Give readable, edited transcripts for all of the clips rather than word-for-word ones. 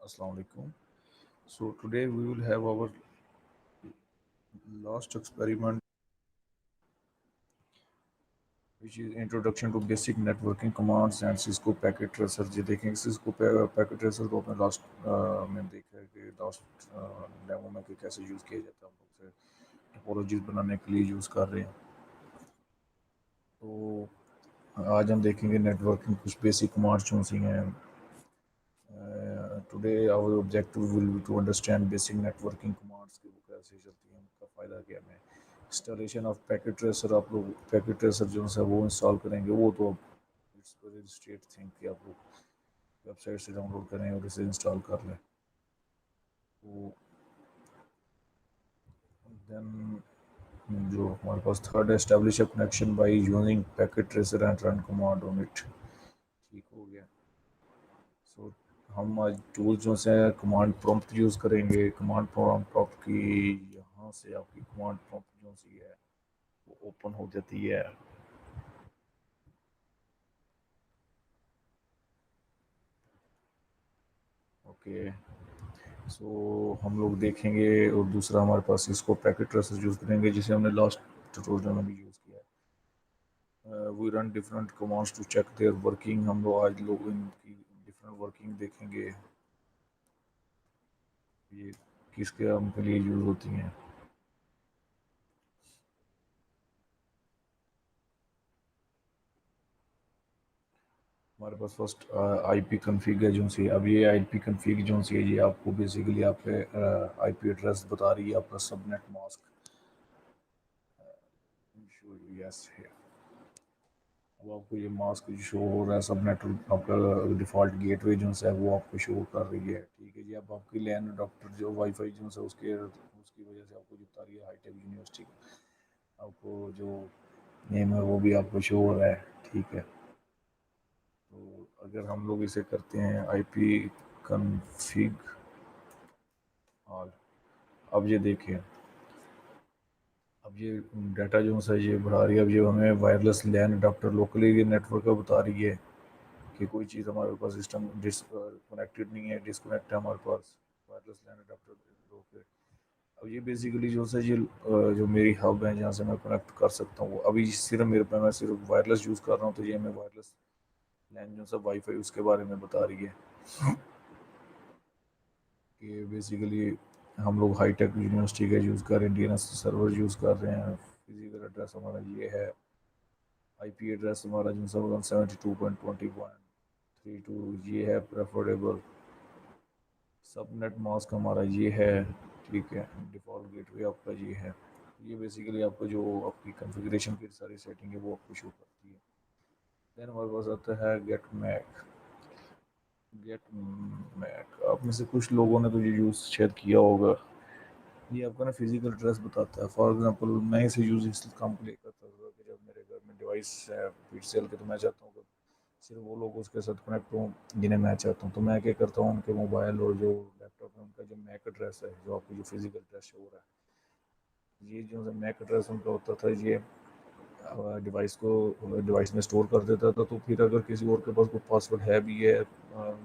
Assalamu alaikum. So today we will have our last experiment, which is introduction to basic networking commands and Cisco packet tracer. ये देखेंगे Cisco packet tracer को अपने last में देखा है कि last demo में कि कैसे यूज़ किया जाता है, हम लोग से टोपोलॉजीज बनाने के लिए यूज़ कर रहे हैं। तो आज हम देखेंगे नेटवर्किंग कुछ बेसिक कमांड्स जो सी हैं। Today our objective will be to understand basic networking commands कि वो कैसे चलती हैं, उनका फ़ायदा क्या है। इंस्टॉलेशन ऑफ पैकेट ट्रेसर, आप लोग पैकेट ट्रेसर जो है वो इंस्टॉल करेंगे, वो तो इट्स वेरी स्ट्रेट थिंग कि आप लोग वेबसाइट से डाउनलोड करें और इसे इंस्टॉल कर लें। तो देन जो हमारे पास थर्ड है, establish a connection by using packet tracer and run command on it. ठीक हो गया। सो हम आज टूल जो से कमांड प्रॉम्प्ट यूज़ करेंगे। कमांड प्रॉम्प्ट की यहाँ से आपकी कमांड प्रॉम्प्ट जो सी है वो ओपन हो जाती है। ओके, सो हम लोग देखेंगे और दूसरा हमारे पास इसको पैकेट ट्रेसर यूज़ करेंगे जिसे हमने लास्ट ट्यूटोरियल में भी यूज़ किया है। We run different commands to check their working. हम लोग आज लोग इनकी डिफरेंट वर्किंग देखेंगे, ये किसके काम के लिए यूज़ होती हैं। हमारे पास फर्स्ट आईपी कन्फिग है जो सी। अब ये आईपी कन्फिग जो सी है ये आपको बेसिकली आपके आईपी एड्रेस बता रही है, आपका सबनेट मास्क। यस है। अब आपको ये मास्क शो हो रहा है, सबनेट आपका डिफ़ॉल्ट गेटवे जो है वो आपको शो कर रही है। ठीक है जी। अब आपकी लैन अडॉप्टर जो वाईफाई जो है उसके उसकी वजह से आपको जो बता रही है हाईटेक यूनिवर्सिटी, आपको जो नेम है वो भी आपको शो हो रहा है। ठीक है। तो अगर हम लोग इसे करते हैं आईपी कन्फिग ऑल, अब ये देखिए, अब ये डाटा जो है ये बढ़ा रही है। अब ये हमें वायरलेस लैन अडॉप्टर लोकली ये नेटवर्क का बता रही है कि कोई चीज़ हमारे पास सिस्टम डिसकनेक्टेड नहीं है, डिसकनेक्ट है हमारे पास वायरलेस लैन अडॉप्टर के। अब ये बेसिकली जो है ये जो मेरी हब है जहाँ से मैं कनेक्ट कर सकता हूँ, अभी सिर्फ मेरे पे मैं सिर्फ वायरलेस यूज़ कर रहा हूँ, तो ये हमें वायरलेस लैन जो है वाईफाई उसके बारे में बता रही है कि बेसिकली हम लोग हाईटेक यूनिवर्सिटी का यूज़ कर रहे हैं, डीएनएस सर्वर यूज़ कर रहे हैं। फिजिकल एड्रेस हमारा ये है, आईपी एड्रेस हमारा जो है 172.20.32 ये है प्रेफरेबल। सबनेट मास्क हमारा ये है। ठीक है। डिफ़ॉल्ट गेटवे आपका ये है। ये बेसिकली आपका जो आपकी कॉन्फ़िगरेशन की सारी सेटिंग है वो आपको शो करती है। देन हमारे पास आता है गेट मैक। गेट मैक आप में से कुछ लोगों ने तो ये यूज़ शायद किया होगा। ये आपका ना फिजिकल एड्रेस बताता है। फॉर एग्जांपल मैं इसे यूज़ इस काम के लिए करता था कि जब मेरे घर में डिवाइस है पीसीएल के, तो मैं चाहता हूँ कि सिर्फ वो लोग उसके साथ कनेक्ट हों जिन्हें मैं चाहता हूँ। तो मैं क्या करता हूँ, उनके मोबाइल और जो लैपटॉप है उनका जो मैक एड्रेस है, जो आपको जो फिजिकल एड्रेस हो रहा है, ये जो मैक एड्रेस उनका होता था, ये डिवाइस को डिवाइस में स्टोर कर देता था। तो फिर अगर किसी और के पास कोई पासवर्ड है भी है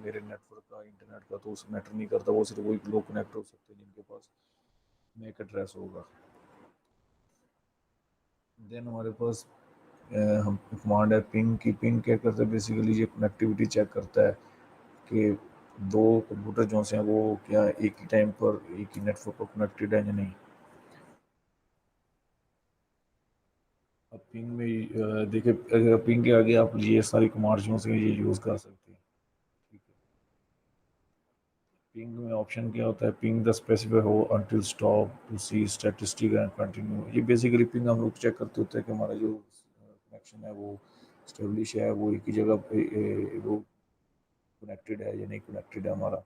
मेरे नेटवर्क का, इंटरनेट का, तो उसे मैटर नहीं करता, वो सिर्फ वही लोग कनेक्ट हो सकते हैं जिनके पास मैक एड्रेस होगा। देन हमारे पास हम कमांड है पिंग की। पिंग क्या करता है, बेसिकली ये कनेक्टिविटी चेक करता है कि दो कंप्यूटर जो हैं वो क्या एक ही टाइम पर एक ही नेटवर्क पर कनेक्टेड है या नहीं। अब पिंग में देखिए, अगर पिंग के आगे आप ये सारी कमांड्स जो हैं ये यूज़ कर सकते हैं। ठीक है। पिंग में ऑप्शन क्या होता है, पिंग द स्पेसिफाई हो until stop to see statistic and continue. ये बेसिकली पिंग हम लोग चेक करते होते हैं कि हमारा जो कनेक्शन है वो स्टेब्लिश है, वो एक ही जगह पे वो कनेक्टेड है या नहीं कनेक्टेड है हमारा।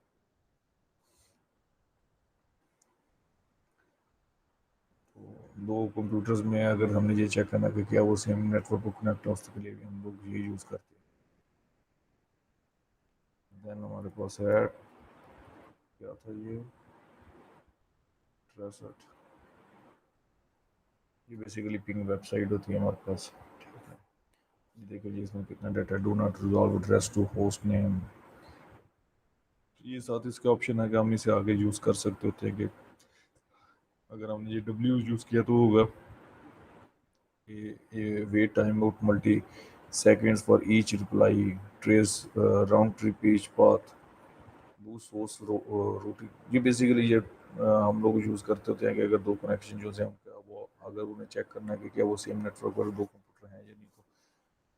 तो दो कंप्यूटर्स में अगर हमने ये चेक करना कि क्या वो सेम नेटवर्क को कनेक्ट है, उसके लिए भी हम लोग ये यूज़ करते हैं। देन हमारे पास है क्या था ये ट्रस्ट, ये बेसिकली पिंग वेबसाइट होती है हमारे पास। ठीक है। देखिए जी इसमें कितना data, do not resolve address to host name. ये साथ इसका ऑप्शन है कि हम इसे आगे यूज़ कर सकते होते हैं कि अगर हमने ये डब्ल्यू यूज़ किया तो होगा ये wait time out multi seconds for each reply, trace round trip each path, boost source routing। ये बेसिकली ये हम लोग यूज़ करते होते हैं कि अगर दो कनेक्शन जो हैं उनका वो अगर उन्हें चेक करना है कि क्या वो सेम नेटवर्क पर दो कंप्यूटर हैं या नहीं, तो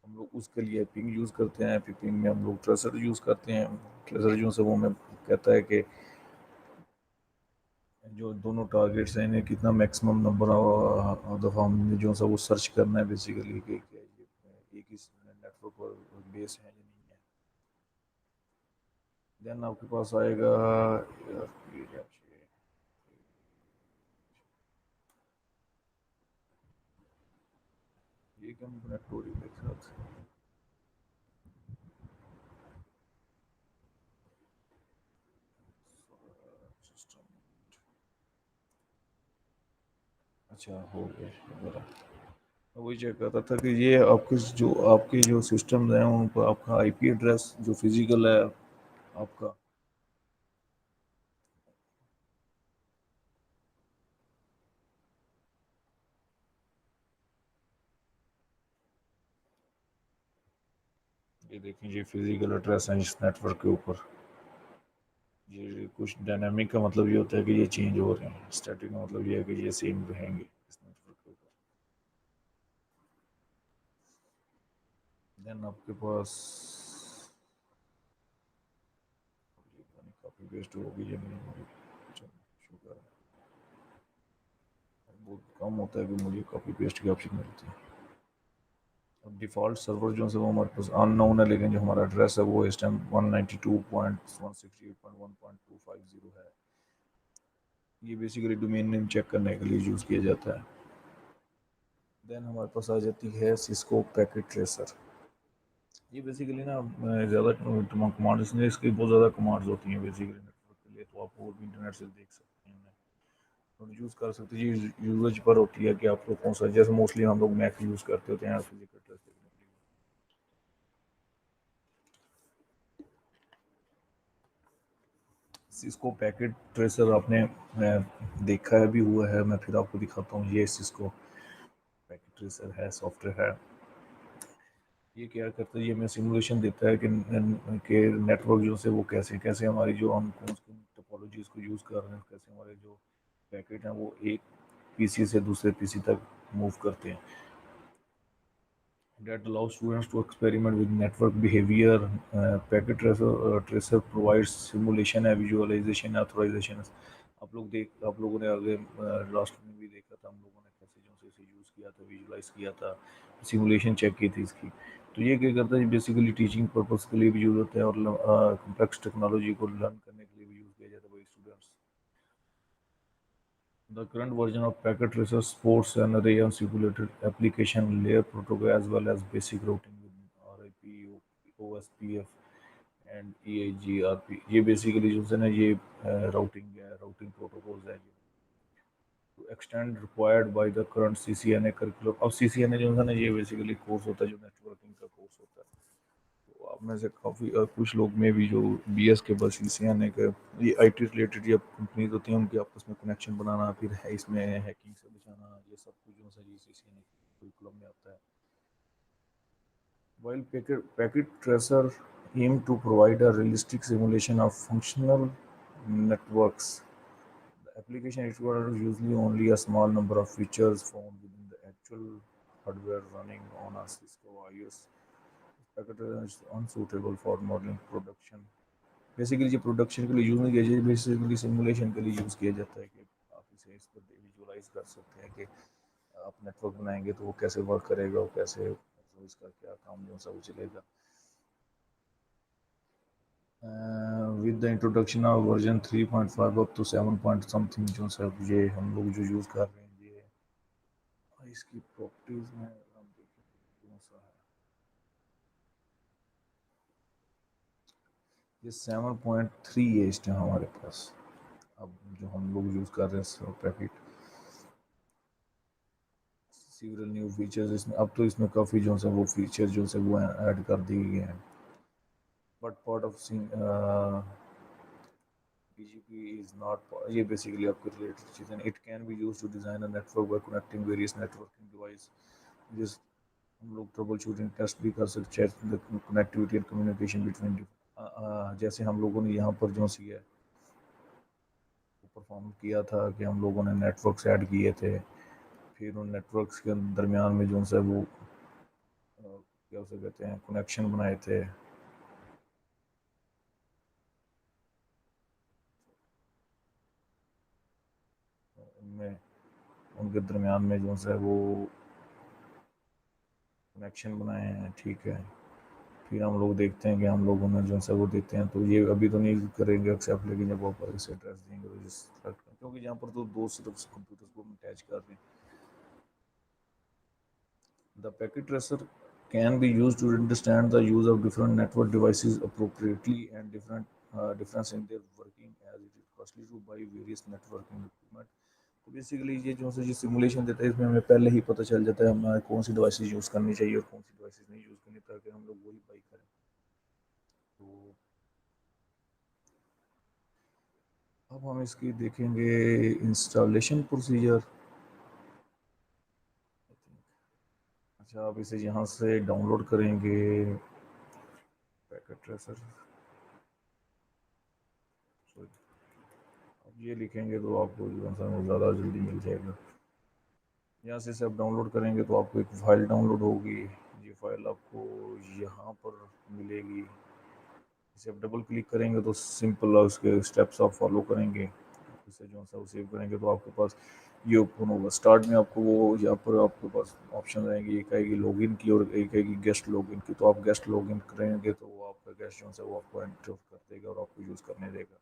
हम लोग उसके लिए पिंग यूज़ करते हैं। पिंग में हम लोग ट्रेसर यूज़ करते हैं। ट्रेसर जो से वो हमें कहता है कि जो दोनों टारगेट्स हैं इन्हें कितना मैक्सिमम नंबर दफ़ा हमने जो सा वो सर्च करना है बेसिकली कि क्या ये एक ही नेटवर्क पर बेस है या नहीं है। देन आपके पास आएगा ये क्या कनेक्ट हो रही है मेरे साथ। सिस्टम अच्छा हो गया मेरा। मैं वही चेक करता था कि ये आपके जो सिस्टम हैं उन पर आपका आईपी एड्रेस जो फिजिकल है आपका, ये देखें ये फिजिकल एड्रेस है इस नेटवर्क के ऊपर। ये कुछ डायनामिक का मतलब ये होता है कि ये चेंज हो रहे हैं, स्टैटिक का मतलब ये है कि ये सेम रहेंगे इस नेटवर्क के ऊपर। देन आपके पास कॉपी पेस्ट होगी या नहीं होगी, शुगर बहुत कम होता है कि मुझे कॉपी पेस्ट की ऑप्शन मिलती है। अब डिफ़ॉल्ट सर्वर जो है वो हमारे पास अननोन है, लेकिन जो हमारा एड्रेस है वो इस टाइम 192.168.1.250 है। ये बेसिकली डोमेन नेम चेक करने के लिए यूज़ किया जाता है। देन हमारे पास आ जाती है सिस्को पैकेट ट्रेसर। ये बेसिकली ना ज़्यादा कमांड इसमें इसकी बहुत ज़्यादा कमांड्स होती हैं बेसिकली नेटवर्क के लिए, तो आप वो भी इंटरनेट से देख सकते हैं और यूज़ कर सकते हैं। ये यूजेज पर होती है कि आपको कौन सा, जैसे मोस्टली हम लोग मैक यूज़ करते होते हैं फिजिकल ट्रेस देखने के लिए। सिस्को पैकेट ट्रेसर आपने देखा है भी हुआ है, मैं फिर आपको दिखाता हूँ। ये सिस्को पैकेट ट्रेसर है, सॉफ्टवेयर है। ये क्या करता है, ये हमें सिमुलेशन देता है कि नेटवर्क जो से वो कैसे कैसे हमारी जो हम कौन सी टोपोलॉजीज को यूज़ कर रहे हैं, कैसे हमारे जो पैकेट हैं वो एक पीसी से दूसरे पीसी तक मूव करते हैं। That allows students to experiment with network behavior. Packet tracer provides simulation and visualization authorization। आप लोगों ने आगे लास्ट में भी देखा था, हम लोगों ने कैसे जो से इसे यूज़ किया था, विजुलाइज किया था, सिमुलेशन चेक की थी इसकी। तो ये क्या करता है, बेसिकली टीचिंग पर्पस के लिए भी यूज़ होता है और कम्प्लेक्स टेक्नोलॉजी को लर्न करने के लिए भी यूज़ किया जाता है by students. The current version of Packet Tracer supports an array of simulated application layer protocol as well as basic routing with RIP, OSPF and EIGRP। ये बेसिकली जो है ना ये राउटिंग है, राउटिंग प्रोटोकॉल्स है to extend required by the current CCNA curriculum। अब CCNA जो है ना ये बेसिकली कोर्स होता है जो नेटवर्किंग का कोर्स होता है। तो आप में से काफ़ी कुछ लोग में भी जो BS के बाद CCNA का ये IT रिलेटेड या कंपनीज होती हैं उनके आपस में कनेक्शन बनाना, फिर है इसमें हैकिंग से बचाना, ये सब कुछ जो है ये CCNA करिकुलम में आता है। While packet tracer aim to provide a realistic simulation of functional networks, the application requires usually only a small number of features found within the actual hardware running on a Cisco IS। Packet tracer is unsuitable for modeling production। Basically जो production के लिए use नहीं किया जाए, basically simulation के लिए use किया जाता है कि आप इसे इस पर विजुलाइज कर सकते हैं कि आप नेटवर्क बनाएंगे तो वो कैसे वर्क करेगा, वो कैसे तो इसका क्या काम जो सा वो चलेगा। With the introduction of version 3.5 up to 7 point something जो सब ये हम लोग जो यूज़ कर रहे हैं ये इसकी प्रॉपर्टीज़ में हम देखें कौन सा है। ये 7.3 है इस टाइम हमारे पास, अब जो हम लोग यूज़ कर रहे हैं पैकेट। सीवरल न्यू फीचर्स इसमें अब तो इसमें काफ़ी जो है वो फीचर जो है वो ऐड कर दिए गए हैं। But part of BGP is not, ये बेसिकली आपके रिलेटेड चीज़ है. It can be use to design a network by connecting various networking device. जिस हम लोग ट्रबल शूटिंग टेस्ट भी कर सकते हैं कनेक्टिविटी एंड कम्युनिकेशन बिटवीन. जैसे हम लोगों ने यहाँ पर जो सी है परफॉर्म किया था कि हम लोगों ने नेटवर्क्स ऐड किए थे, फिर उन नेटवर्क्स के दरमियान में जो है वो क्या उसे कहते हैं कनेक्शन बनाए थे. उनमें उनके दरमियान में जो है वो कनेक्शन बनाए हैं. ठीक है, फिर हम लोग देखते हैं कि हम लोगों ने जो है वो देते हैं, तो ये अभी तो नहीं करेंगे एक्सेप्ट, लेकिन जब आप इसे एड्रेस देंगे तो जिस क्योंकि यहाँ पर तो दो सिर्फ कंप्यूटर्स को अटैच कर रहे हैं. The packet tracer can be used to understand the use of different network devices appropriately and difference in their working, as it is costly to buy various networking equipment. तो basically ये जो है simulation देता है, इसमें हमें पहले ही पता चल जाता है हमें कौन सी डिवाइसेस यूज़ करनी चाहिए और कौन सी डिवाइसेस नहीं यूज़ करनी, ताकि हम लोग वही बाई करें. तो अब हम इसकी देखेंगे इंस्टॉलेशन प्रोसीजर. अच्छा, आप इसे यहाँ से डाउनलोड करेंगे पैकेट ट्रेसर. अब ये लिखेंगे तो आपको जो है वो ज़्यादा जल्दी मिल जाएगा. यहाँ से आप डाउनलोड करेंगे तो आपको एक फ़ाइल डाउनलोड होगी. ये फ़ाइल आपको यहाँ पर मिलेगी. इसे आप डबल क्लिक करेंगे तो सिंपल उसके स्टेप्स आप फॉलो करेंगे, इसे जो है वो सेव करेंगे तो आपके पास ये ओपन होगा. स्टार्ट में आपको वो यहाँ पर आपके पास ऑप्शन रहेंगे, एक आएगी लॉगिन की और एक आएगी गेस्ट लॉगिन की. तो आप गेस्ट लॉगिन करेंगे तो वो आपका गेस्ट जो है वो आपको एंटर कर देगा और आपको यूज़ करने देगा.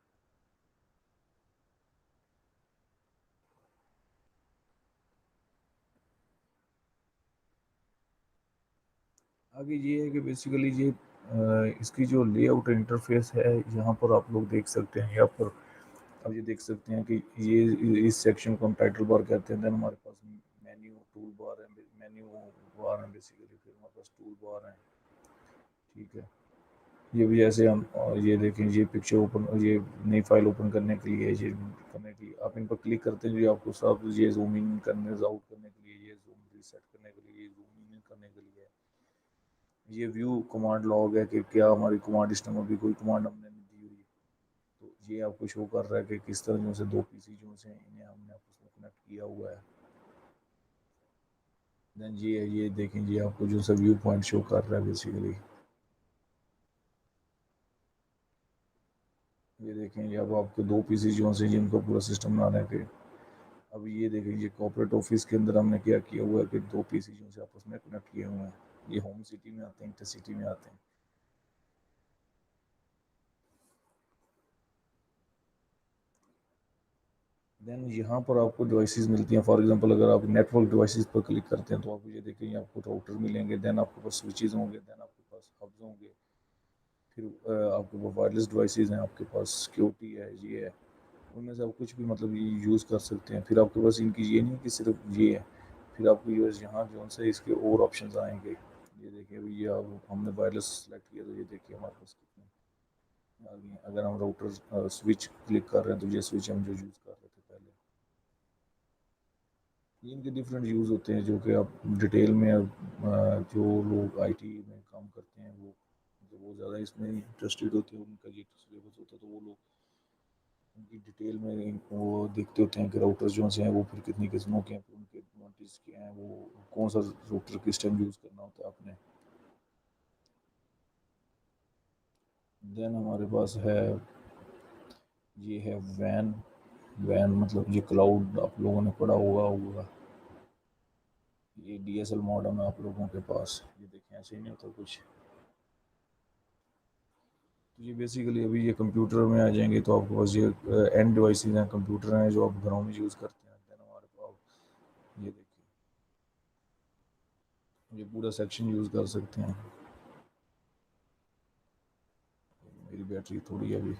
आगे ये है कि बेसिकली ये इसकी जो लेआउट इंटरफेस है, यहाँ पर आप लोग देख सकते हैं. यहाँ पर अब ये देख सकते हैं कि ये इस सेक्शन को हम टाइटल बार कहते हैं. देन हमारे पास मेन्यू टूल बार है, मेन्यू बार है बेसिकली, फिर हमारे पास टूल बार है. ठीक है, ये भी ऐसे हम ये देखें, ये पिक्चर ओपन, ये नई फाइल ओपन करने के लिए, ये करने के लिए आप इन पर क्लिक करते हैं, ये आपको सब ये जूम इन करने आउट करने के लिए, ये जूम रीसेट करने के लिए, ये जूम इन करने के लिए. ये व्यू कमांड लॉग है कि क्या हमारी कमांड सिस्टम अभी कोई कमांड हमने नहीं दी हुई. तो ये आपको शो कर रहा है कि किस तरह जो से दो पीसी जो से इन्हें हमने आपस में कनेक्ट किया हुआ है. देन ये देखें, ये आपको जो सा व्यू पॉइंट शो कर रहा है बेसिकली. ये देखें, ये अब आपके दो पीसी जो से जिनका पूरा सिस्टम बना है कि अब ये देखें, ये कॉर्पोरेट ऑफिस के अंदर हमने क्या किया हुआ है कि दो पीसी जो से आपस में कनेक्ट किए हुए हैं. ये होम सिटी में आते हैं, इंटर सिटी में आते हैं. देन यहाँ पर आपको डिवाइसेस मिलती हैं. फॉर एग्जांपल अगर आप नेटवर्क डिवाइसेस पर क्लिक करते हैं तो आप ये देखेंगे आपको राउटर मिलेंगे. देन आपके पास स्विचेस होंगे, देन आपके पास हब्स होंगे, फिर आपके पास वायरलेस डिवाइसेस हैं, आपके पास सिक्योरिटी है, ये है. उनमें से आप कुछ भी मतलब ये यूज़ कर सकते हैं. फिर आपके पास इनकी ये नहीं कि सिर्फ ये है, फिर आपको यूएस यहाँ जो से इसके और ऑप्शन आएंगे. ये देखिए अभी ये अब हमने वायरलेस सेलेक्ट किया तो ये देखिए हमारे पास कितने आ गए हैं. अगर हम राउटर स्विच क्लिक कर रहे हैं तो ये स्विच हम जो यूज़ कर रहे थे पहले. इनके डिफरेंट यूज़ होते हैं जो कि आप डिटेल में जो लोग आईटी में काम करते हैं वो जो वो ज़्यादा इसमें इंटरेस्टेड होते हैं, उनका ये सिलेबस होता है, तो वो लोग उनकी डिटेल में वो देखते होते हैं कि राउटर जो से हैं वो फिर कितनी किस्मों के हैं, फिर उनके एडवांटेज क्या हैं, वो कौन सा राउटर किस टाइम यूज़ करना होता है आपने. देन हमारे पास है, ये है वैन. वैन मतलब ये क्लाउड आप लोगों ने पढ़ा होगा. ये डीएसएल मॉडेम है आप लोगों के पास. ये देखें ऐसे ही नहीं होता कुछ. तो ये बेसिकली अभी ये कंप्यूटर में आ जाएंगे तो आपके पास ये एंड डिवाइसेस हैं, कंप्यूटर हैं जो आप घरों में यूज़ करते हैं. देन हमारे पास ये देखिए, ये पूरा सेक्शन यूज़ कर सकते हैं. मेरी बैटरी थोड़ी है अभी.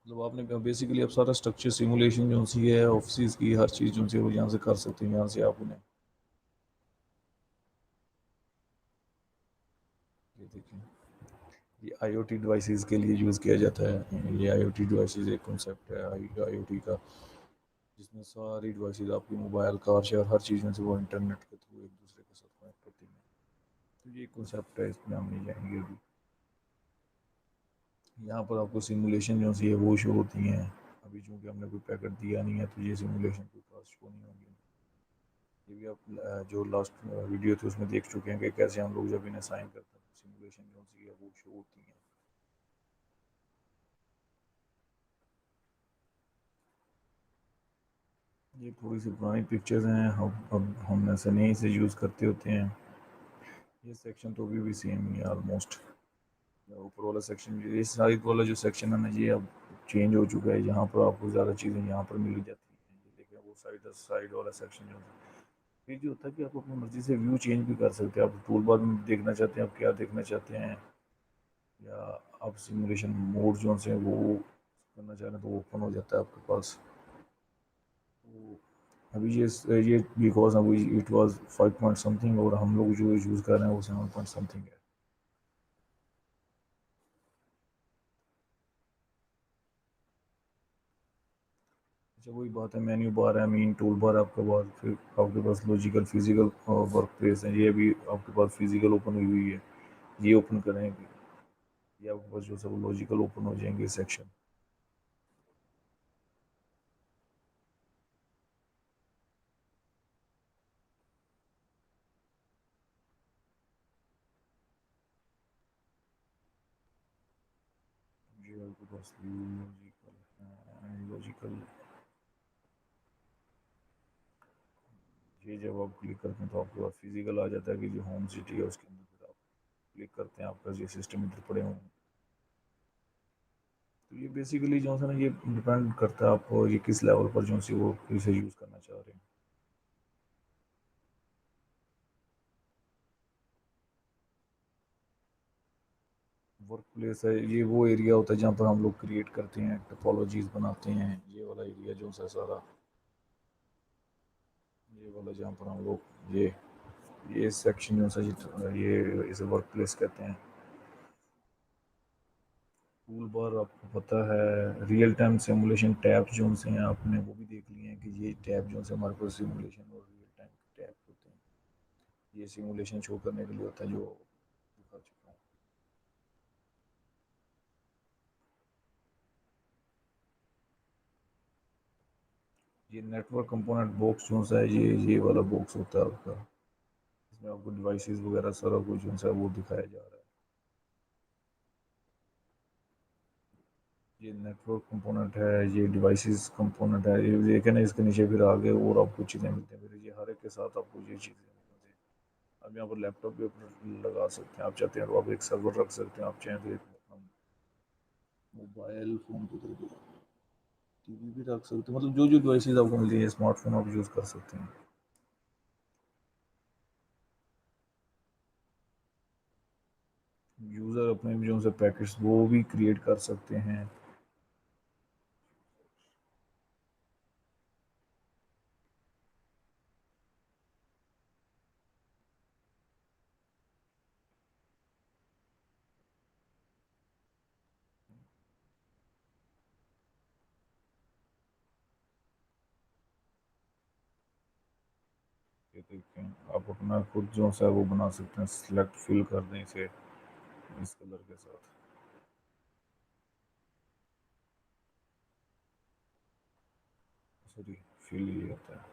मतलब आपने बेसिकली आप सारा स्ट्रक्चर सिमुलेशन जो सी है ऑफिस की हर चीज़ जो सी वो यहाँ से कर सकते हैं. यहाँ से आप उन्हें ये देखिए ये आईओटी डिवाइसेस के लिए यूज़ किया जाता है। ये आईओटी डिवाइसेस एक कॉन्सेप्ट है आईओटी का, जिसमें सारी डिवाइसेस आपकी मोबाइल, कार, शेयर, हर चीज़ में से वो इंटरनेट के थ्रू एक दूसरे के साथ कनेक्ट होती हैं। तो ये कॉन्सेप्ट है, इसमें हम नहीं जाएंगे अभी। यहाँ पर आपको सिमुलेशन जो सी है वो शो होती हैं। अभी चूँकि हमने कोई पैकेट दिया नहीं है तो ये सिमुलेशन के पास शो नहीं होंगे। ये भी आप जो लास्ट वीडियो थी उसमें देख चुके हैं कि कैसे हम लोग जब इन्हें साइन करते हैं तो सिमुलेशन जो सी है वो शो होती हैं। ये थोड़ी सी पुरानी पिक्चर्स हैं, हम अब हम ऐसे नहीं इसे यूज़ करते होते हैं। ये सेक्शन तो अभी भी सेम ही है ऑलमोस्ट। ऊपर वाला सेक्शन, ये साइड वाला जो सेक्शन है ना, ये अब चेंज हो चुका है। यहाँ पर आपको ज़्यादा चीज़ें यहाँ पर मिल जाती हैं। ये देखिए वो साइड साइड वाला सेक्शन जो है, ये जो होता है कि आप अपनी मर्ज़ी से व्यू चेंज भी कर सकते हैं। आप टूल बार में देखना चाहते हैं, आप क्या देखना चाहते हैं, या आप सिमुलेशन मोड जो से वो करना चाह रहे हैं तो वो ओपन हो जाता है आपके पास। तो अभी ये बिकॉज अभी इट वाज 5 पॉइंट समथिंग और हम लोग जो यूज़ कर रहे हैं वो 7 पॉइंट समथिंग है। अच्छा वही बात है, मेन्यू बार है, मेन टूल बार आपके पास, फिर आपके पास लॉजिकल फिजिकल वर्क प्लेस है। ये भी आपके पास फिजिकल ओपन हुई हुई है, ये ओपन करेंगे, ये आपके पास जो सब लॉजिकल ओपन हो जाएंगे सेक्शन। ये आपके पास लॉजिकल लॉजिकल, ये जब आप क्लिक करते हैं तो आपके पास फिजिकल आ जाता है कि जो होम सिटी है उसके अंदर, फिर आप क्लिक करते हैं आपका ये सिस्टम इधर पड़े हों। तो ये बेसिकली जो है ना, ये डिपेंड करता है आपको ये किस लेवल पर जो सी वो इसे यूज़ करना चाह रहे हैं। वर्क प्लेस है, ये वो एरिया होता है जहाँ पर हम लोग क्रिएट करते हैं, टोपोलॉजीज बनाते हैं। ये वाला एरिया जो सा सारा, ये वाला जहाँ पर हम लोग ये सेक्शन जो सा ये इसे वर्क प्लेस कहते हैं। टूल बार आपको पता है, रियल टाइम सिमुलेशन टैब जो से हैं आपने वो भी देख लिए हैं कि ये टैब जो से हमारे पास सिमुलेशन और रियल टाइम टैब होते हैं। ये सिमुलेशन शो करने के लिए होता है जो दिखा चुका हूँ। ये नेटवर्क कंपोनेंट बॉक्स जो सा है, ये वाला बॉक्स होता है आपका, इसमें आपको डिवाइसेस वगैरह सारा कुछ जो सा वो दिखाया जा रहा है। ये नेटवर्क कंपोनेंट है, ये डिवाइसेस कंपोनेंट है। ये देखें ना, इसके नीचे फिर आगे और आपको चीज़ें मिलती हैं, फिर ये हर एक के साथ आपको ये चीज़ें मिलती हैं। अब यहाँ पर लैपटॉप भी अपना लगा सकते हैं, आप चाहते हैं तो आप एक सर्वर रख सकते हैं, आप चाहें तो एक मोबाइल फ़ोन की तरह टीवी भी रख सकते हैं। मतलब जो जो डिवाइसेस आपको मिलती है स्मार्टफोन आप यूज़ कर सकते हैं। यूज़र अपने जो से पैकेट्स वो भी क्रिएट कर सकते हैं। ये देखें, आप अपना खुद जो सा वो बना सकते हैं, सिलेक्ट फिल कर दें इसे इस कलर के साथ। सॉरी, फिल ये होता है।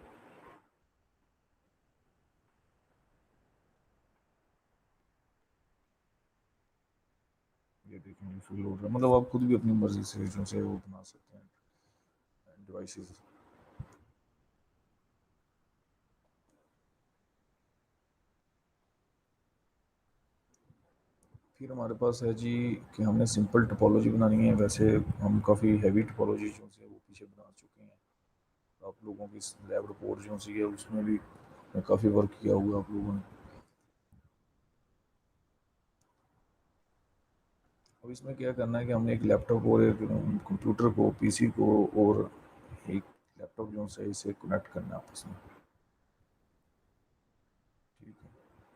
ये देखें ये फिल हो रहा है, मतलब आप खुद भी अपनी मर्जी से जो से वो बना सकते हैं डिवाइसेस। फिर हमारे पास है जी कि हमने सिंपल टोपोलॉजी बनानी है। वैसे हम काफ़ी हैवी टोपोलॉजी जो है वो पीछे बना चुके हैं। आप लोगों की लैब रिपोर्ट जो सी है उसमें भी काफ़ी वर्क किया हुआ है आप लोगों ने। अब इसमें क्या करना है कि हमने एक लैपटॉप और एक कंप्यूटर को, पीसी को और एक लैपटॉप जो है इसे कनेक्ट करना है आपस में। ठीक है,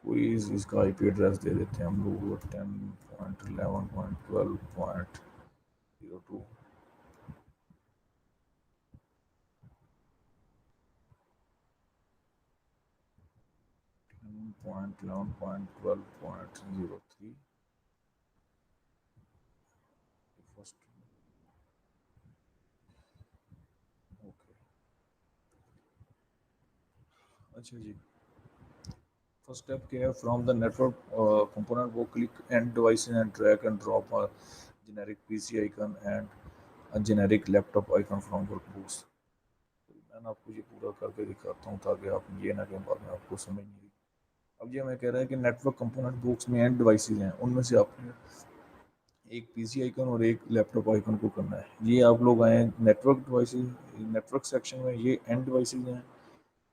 कोई इसका आईपी एड्रेस दे देते हैं हम लोग 10.11.12.02। 10.11.12.03 फर्स्ट। ओके। अच्छा जी, फर्स्ट स्टेप क्या है, फ्रॉम द नेटवर्क कंपोनेंट वो click and device and drag and drop a generic PC icon and a generic laptop icon from workbooks। मैं ना आपको ये पूरा करके दिखाता हूँ ताकि आप ये ना कहें बाद में आपको समझ नहीं आई। अब ये मैं कह रहा है कि नेटवर्क कंपोनेंट बुक्स में एंड डिवाइसेज हैं, उनमें से आपने एक पीसी आइकन और एक लैपटॉप आइकन को करना है। ये आप लोग आए नेटवर्क डिवाइसेज, नेटवर्क सेक्शन में ये एंड डिवाइसेज हैं।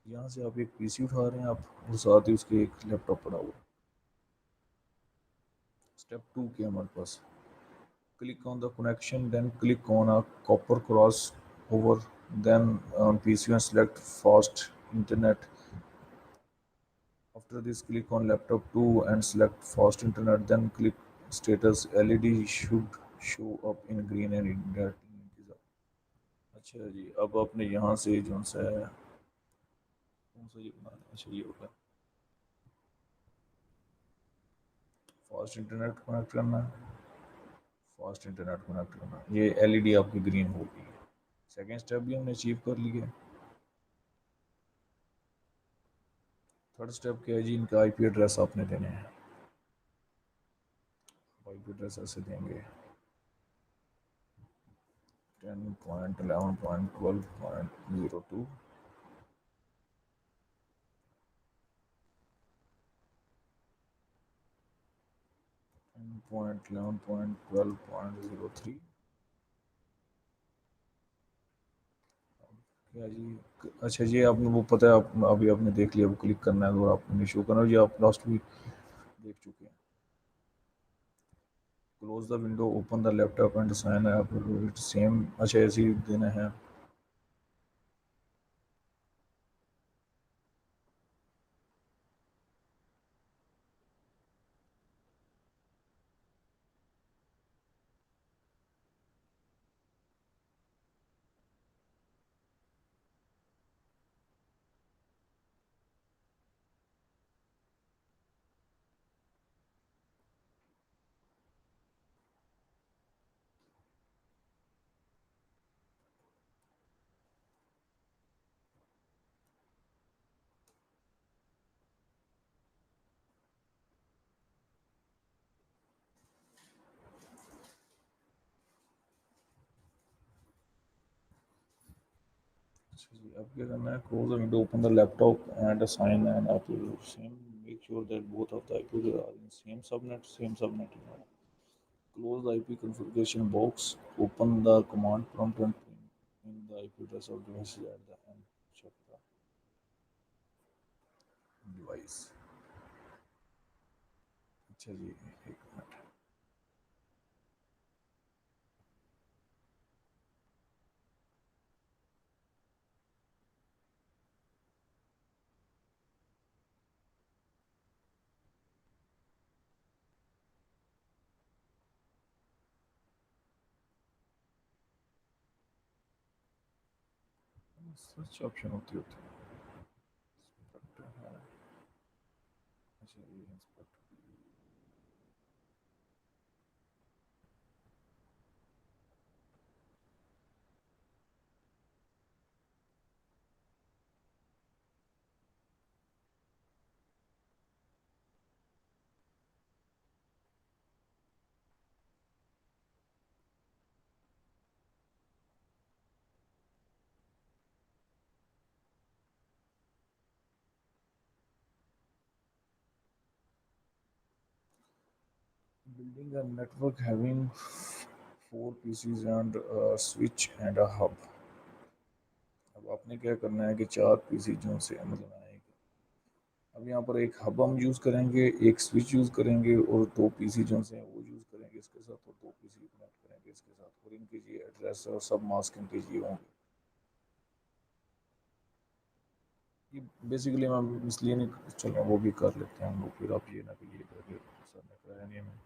यहाँ से आप एक पीसी उठा रहे हैं आप, और साथ ही उसके एक लैपटॉप पड़ा हुआ है। स्टेप टू के हमारे पास, click on the connection, then click on a copper cross over, then on PC and select fast internet. After this, click on laptop 2 and select fast internet, then click status, LED should show up in green and internet is up। अच्छा जी, अब आपने यहाँ से जो सा है कौन सा ये बनाना है, अच्छा ये होगा फास्ट इंटरनेट कनेक्ट करना है। फास्ट इंटरनेट कनेक्ट करना, ये एलईडी आपकी ग्रीन होगी। सेकेंड स्टेप भी हमने अचीव कर लिया। थर्ड स्टेप क्या है जी, इनका आईपी एड्रेस आपने देने हैं। आईपी एड्रेस ऐसे देंगे 10.11.12.02। 10.11.12.03 क्या जी। अच्छा जी, आपने वो पता है, आप अभी आपने देख लिया, वो क्लिक करना है और आपने शो करना है, ये आप लास्ट वीक देख चुके हैं। Close the window, open the laptop and sign up, it same. अच्छा ऐसे ही देना है। अच्छा जी, अब क्या करना है, close the window, open the laptop and sign and आप same, make sure that both of the IP are in same subnet. Close the IP configuration box, open the command prompt and in the IP address of device at the end. Check the device। अच्छा जी, एक minute. Search option होती होती है। Inspector है। अच्छा ये inspector. Building a network having 4 PCs and a switch and a hub। अब आपने क्या करना है कि 4 पीसी जो से मतलब आएंगे। अब यहाँ पर एक हब हम यूज़ करेंगे, एक स्विच यूज़ करेंगे और 2 पीसी जो से वो यूज़ करेंगे इसके साथ, और 2 पीसी कनेक्ट करेंगे इसके साथ, और इनके ये एड्रेस और सब मास्क इनके ये होंगे। कि बेसिकली मैं इसलिए नहीं, चलो वो भी कर लेते हैं हम लोग, फिर आप ये ना कि ये करके सर ने कराया नहीं हमें।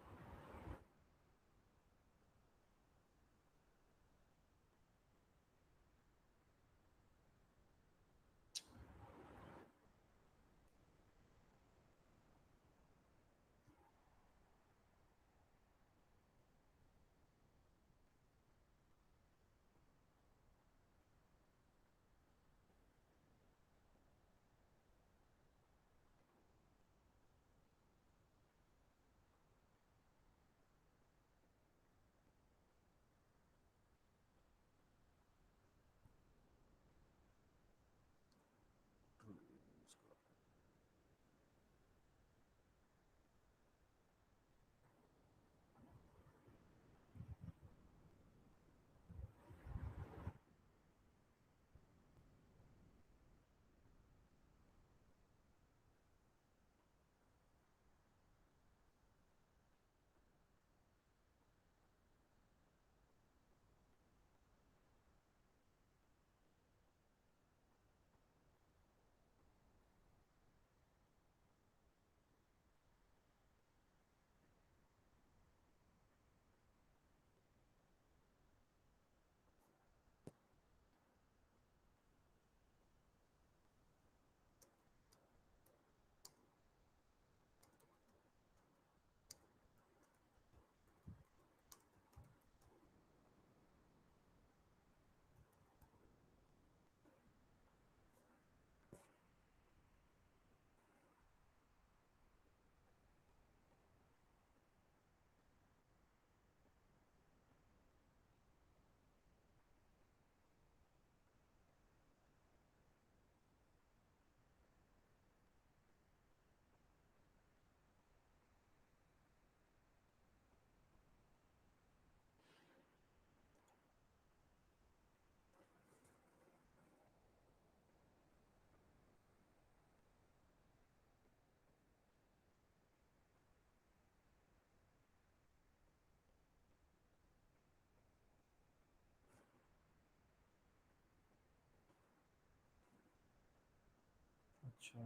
अच्छा,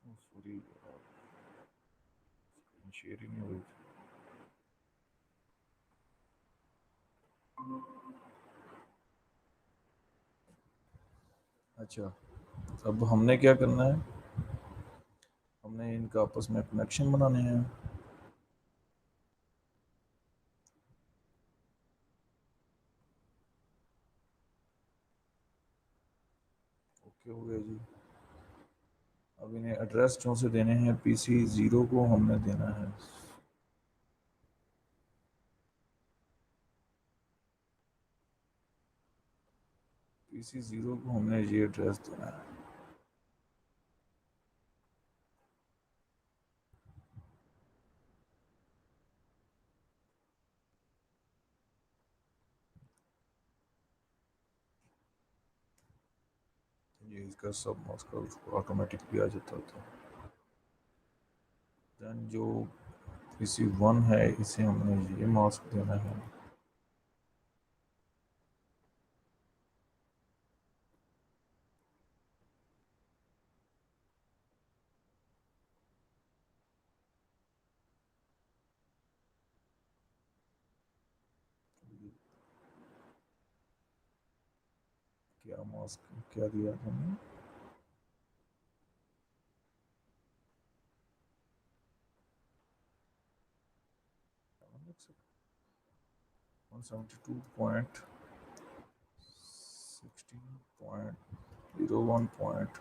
सॉरी, शेयर ही नहीं हो रही थी। अच्छा, अब हमने क्या करना है, हमने इनका आपस में कनेक्शन बनाने हैं। ओके हो गया जी। अब इन्हें एड्रेस जो से देने हैं, PC0 को हमने देना है, PC0 को हमने ये एड्रेस देना है। ये इसका सब मास्क ऑटोमेटिकली आ जाता था। देन जो PC1 है, इसे हमने ये मास्क देना है। क्या मास्क क्या दिया था हमने? One seventy two point 16.01 point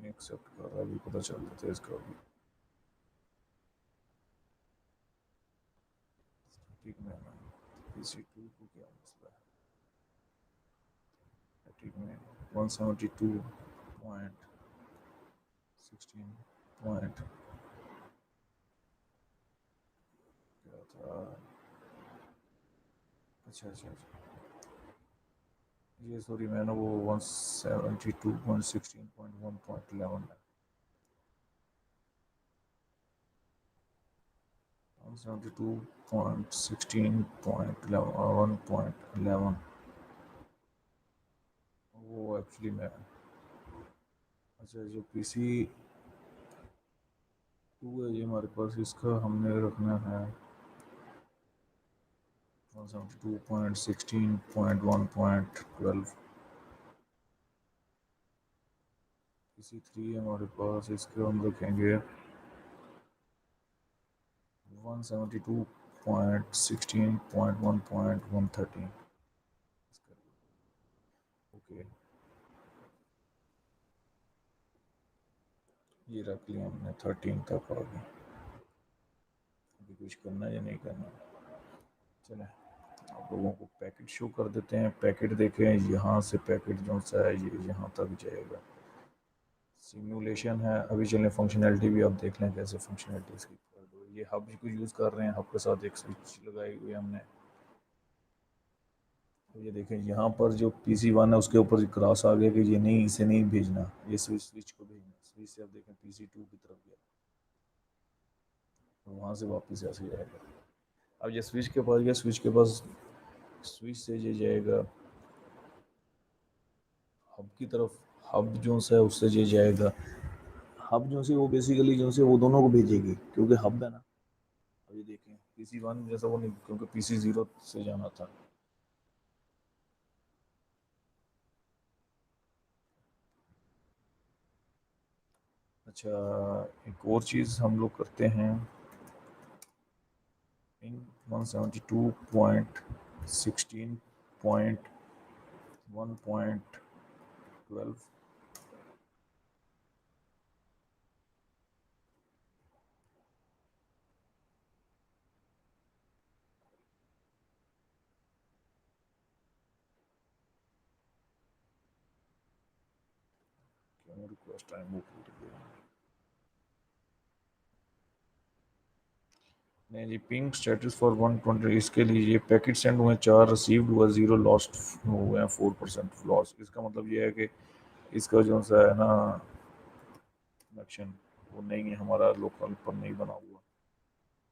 नहीं एक्सेप्ट कर रहा, अभी पता चल जाता है इसका भी। ठीक में है ना, PC2 को क्या मसला है? ठीक में 172.16 पॉइंट क्या था? अच्छा अच्छा अच्छा, ये सॉरी मैंने वो 172.16.1.11 है। 172.16.11 वो एक्चुअली मैं, अच्छा जो PC2 है ये हमारे पास, इसका हमने रखना है 172.16.1.12। PC3 है हमारे पास, इसके हम रखेंगे 172.16.1.113। ओके, ये रख लिया हमने 13 तक आ गए। अभी कुछ करना है या नहीं करना? चले आप लोगों को पैकेट शो कर देते हैं। पैकेट देखें, यहाँ से पैकेट जो सा है ये यहाँ तक जाएगा। सिमुलेशन है, अभी चलें फंक्शनैलिटी भी आप देख लें कैसे फंक्शनैलिटी इसकी। ये हब को यूज़ कर रहे हैं, हब के साथ एक स्विच लगाई हुई है हमने। तो ये देखें यहाँ पर जो PC1 है उसके ऊपर क्रॉस आ गया कि ये नहीं, इसे नहीं भेजना, ये स्विच को भेजना। स्विच से आप देखें PC2 की तरफ गया, तो वहाँ से वापस ऐसे जाएगा। अब ये स्विच के पास गया, स्विच के पास, स्विच से ये जाएगा हब की तरफ। हब जो सा है उससे ये जाएगा, हब जो से वो बेसिकली जो से वो दोनों को भेजेगी क्योंकि हब है ना। अब ये देखें PC1 जैसा वो नहीं, क्योंकि PC0 से जाना था। अच्छा, एक और चीज़ हम लोग करते हैं इन 172.16.1.12। क्यों रिक्वेस्ट टाइम वो पूरी गया? नहीं जी, पिंग स्टेटस फॉर 120, इसके लिए ये पैकेट सेंड हुए 4, रिसीव्ड हुआ 0, लॉस्ट हुए हैं 4% लॉस। इसका मतलब ये है कि इसका जो सा है ना कनेक्शन वो नहीं है, हमारा लोकल पर नहीं बना हुआ।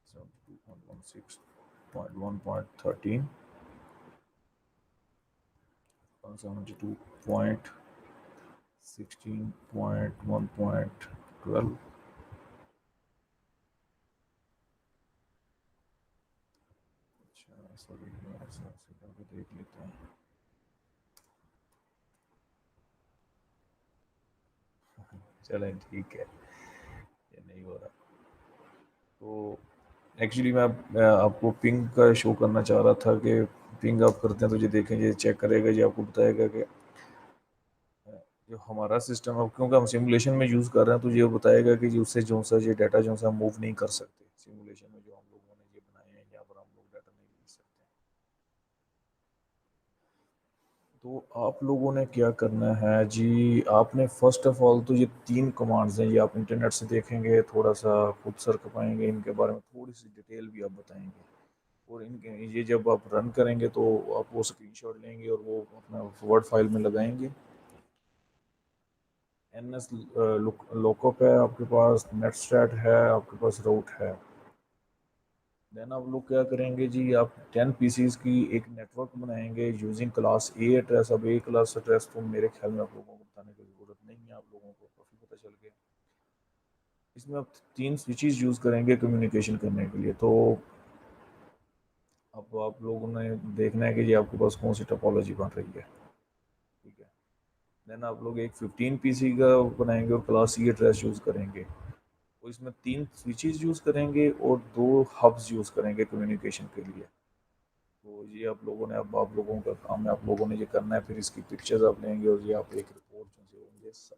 72.16.1.13, 172.16.1.12। अच्छा सॉरी, ऐसे ऐसे करके देख लेते हैं। चलें ठीक है, ये नहीं हो रहा तो एक्चुअली मैं आपको पिंग का शो करना चाह रहा था कि पिंग आप करते हैं तो ये देखें, ये चेक करेगा, ये आपको बताएगा कि जो हमारा सिस्टम है, क्योंकि हम सिमुलेशन में यूज़ कर रहे हैं, तो ये बताएगा कि जी उससे जो सा ये डाटा जो सा मूव नहीं कर सकते। सिमुलेशन में जो हम लोगों ने ये बनाए हैं यहाँ पर हम लोग डाटा नहीं ले सकते। तो आप लोगों ने क्या करना है जी, आपने फर्स्ट ऑफ ऑल तो ये 3 कमांड्स हैं, ये आप इंटरनेट से देखेंगे, थोड़ा सा खुद सर्च पाएंगे, इनके बारे में थोड़ी सी डिटेल भी आप बताएंगे। और इनके ये जब आप रन करेंगे तो आप वो स्क्रीनशॉट लेंगे और वो अपना वर्ड फाइल में लगाएंगे। NS लोकअप है आपके पास, नेटस्टैट है आपके पास, रूट है। देन आप लोग क्या करेंगे जी, आप 10 पीसीज की एक नेटवर्क बनाएंगे यूजिंग क्लास ए एड्रेस। अब ए क्लास एड्रेस तो मेरे ख्याल में आप लोगों को बताने की ज़रूरत नहीं है, आप लोगों को काफ़ी पता चल गया। इसमें आप 3 स्विचेस यूज़ करेंगे कम्युनिकेशन करने के लिए। तो अब आप लोगों ने देखना है कि ये आपके पास कौन सी टोपोलॉजी बन रही है, ठीक है। देन आप लोग एक 15 पीसी का बनाएंगे और क्लास सी एड्रेस यूज़ करेंगे। तो इसमें 3 स्विचेस यूज़ करेंगे और 2 हब्स यूज़ करेंगे कम्युनिकेशन के लिए। तो ये आप लोगों ने, अब आप लोगों का काम है, आप लोगों ने ये करना है। फिर इसकी पिक्चर्स आप लेंगे और ये आप एक रिपोर्ट जो होंगे सब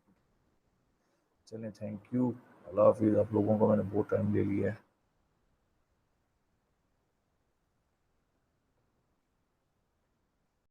चलें, थैंक यू, अल्लाह हाफिज़। आप लोगों को मैंने बहुत टाइम ले लिया है।